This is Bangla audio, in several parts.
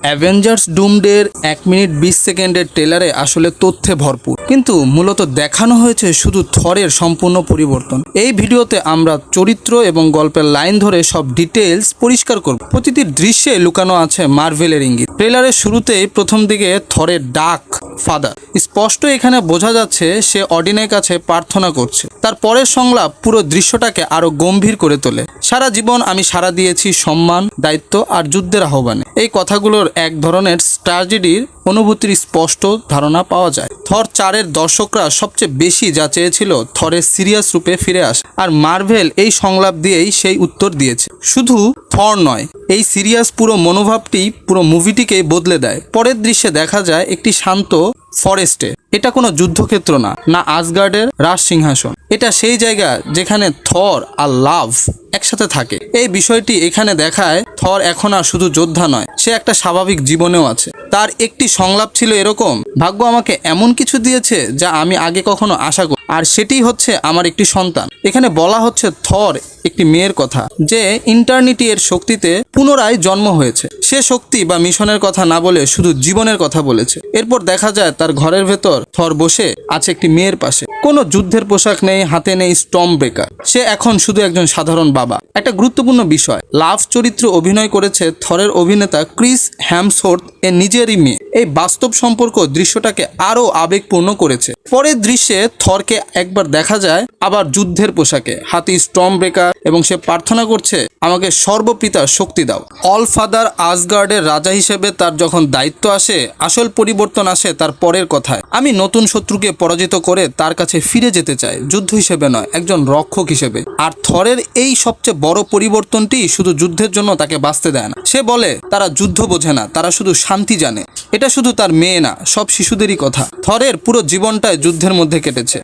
অ্যাভেঞ্জার্স ডুমডের 1 মিনিট 20 সেকেন্ডের ট্রেলারে আসলে তথ্যে ভরপুর, কিন্তু মূলত দেখানো হয়েছে শুধু থরের সম্পূর্ণ পরিবর্তন। এই ভিডিওতে আমরা চরিত্র এবং গল্পের লাইন ধরে সব ডিটেলস পরিষ্কার করব। প্রতিটি দৃশ্যে লুকানো আছে মার্ভেলের ইঙ্গিত। ট্রেলারের শুরুতেই প্রথম দিকে থরের ডাক ফাদার স্পষ্ট এখানে বোঝা যাচ্ছে সে অডিনের কাছে প্রার্থনা করছে। তার পরের সংলাপ পুরো দৃশ্যটাকে আরো গম্ভীর করে তোলে। সারা জীবন আমি সাড়া দিয়েছি সম্মান, দায়িত্ব আর যুদ্ধের আহ্বানে। এই কথাগুলোর এক ধরনের ট্র্যাজেডির অনুভূতির স্পষ্ট ধারণা পাওয়া যায়। থর 4-এর দর্শকরা সবচেয়ে বেশি যা চেয়েছিল থরের সিরিয়াস রূপে ফিরে আসে, আর মার্ভেল এই সংলাপ দিয়েই সেই উত্তর দিয়েছে। শুধু থর নয়, এই সিরিয়াস পুরো মনোভাবটি পুরো মুভিটিকেই বদলে দেয়। পরের দৃশ্যে দেখা যায় একটি শান্ত ফরেস্টে। এটা কোনো যুদ্ধক্ষেত্র না আসগার্ডের রাজ সিংহাসন। এটা সেই জায়গা যেখানে থর আর লাভ একসাথে থাকে। এই বিষয়টি এখানে দেখায় থর এখন আর শুধু যোদ্ধা নয়, সে একটা স্বাভাবিক জীবনেও আছে। তার একটি সংলাপ ছিল এরকম: ভাগ্য আমাকে এমন কিছু দিয়েছে যা আমি আগে কখনো আশা করি, আর সেটিই হচ্ছে আমার একটি সন্তান। এখানে বলা হচ্ছে থর একটি মেয়ের কথা, যে ইন্টারনিটি এর শক্তিতে পুনরায় জন্ম হয়েছে। সে শক্তি বা মিশনের কথা না বলে শুধু জীবনের কথা বলেছে। এরপর দেখা যায় তার ঘরের ভেতর থর বসে আছে একটি মেয়ের পাশে। কোনো যুদ্ধের পোশাক নেই, হাতে নেই স্টর্ম ব্রেকার। সে এখন শুধু একজন সাধারণ বাবা। একটা গুরুত্বপূর্ণ বিষয়, লাভ চরিত্রে অভিনয় করেছে থরের অভিনেতা ক্রিস হ্যামসওয়ার্থ এর নিজেরই মেয়ে। এই বাস্তব সম্পর্ক দৃশ্যটাকে আরো আবেগপূর্ণ করেছে। পরের দৃশ্যে থরকে একবার দেখা যায় আবার যুদ্ধের পোশাকে, হাতে স্টর্ম ব্রেকার, এবং সে প্রার্থনা করছে, আমাকে সর্বপিতার শক্তি দাও। অল ফাদার আসগার্ডের রাজা হিসেবে তার যখন দায়িত্ব আসে, আসল পরিবর্তন আসে তার পরের কথায়। আমি নতুন শত্রুকে পরাজিত করে তার কাছে ফিরে যেতে চাই, যুদ্ধ হিসেবে নয়, একজন রক্ষক হিসেবে। আর থরের এই সবচেয়ে বড় পরিবর্তনটি শুধু যুদ্ধের জন্য তাকে বাঁচতে দেয় না। সে বলে তারা যুদ্ধ বোঝে না, তারা শুধু শান্তি জানে। এটা শুধু তার মেয়ে না, সব শিশুদেরই কথা। থরের পুরো জীবনটাই যুদ্ধের মধ্যে কেটেছে,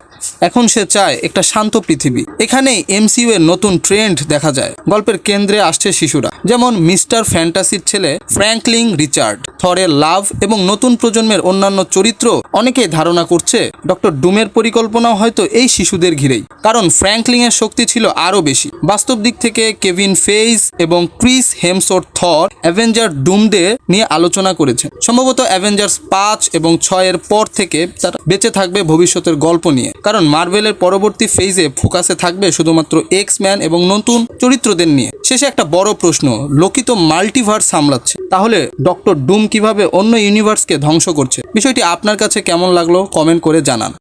এখন সে চায় একটা শান্ত পৃথিবী। এখানেই এমসিইউ এর নতুন ট্রেন্ড দেখা যায়। গল্পের কেন্দ্রে আসছে শিশুরা, যেমন মিস্টার ফ্যান্টাসির ছেলে ফ্র্যাঙ্কলিন রিচার্ড। থরের লাভ এবং নতুন প্রজন্মের অন্যান্য চরিত্র অনেকেই ধারণা করছে ডক্টর ডুমের পরিকল্পনাও হয়তো এই শিশুদের ঘিরেই, কারণ ফ্র্যাঙ্কলিনের শক্তি ছিল আরও বেশি। বাস্তব দিক থেকে কেভিন ফেইজ এবং ক্রিস হেমসওয়ার্থ থর অ্যাভেঞ্জার ডুমডে নিয়ে আলোচনা করেছেন। সম্ভবত অ্যাভেঞ্জার্স 5 এবং 6-এর পর থেকে তারা বেঁচে থাকবে ভবিষ্যতের গল্প নিয়ে, কারণ মার্ভেলের পরবর্তী ফেজে ফোকাসে থাকবে শুধুমাত্র এক্স-ম্যান এবং নতুন চরিত্রদের নিয়ে। শেষে একটা বড় প্রশ্ন, লোকি তো মাল্টিভার্স সামলাচ্ছে, তাহলে ডক্টর ডুম কিভাবে অন্য ইউনিভার্সকে ধ্বংস করছে? বিষয়টি আপনার কাছে কেমন লাগলো কমেন্ট করে জানান।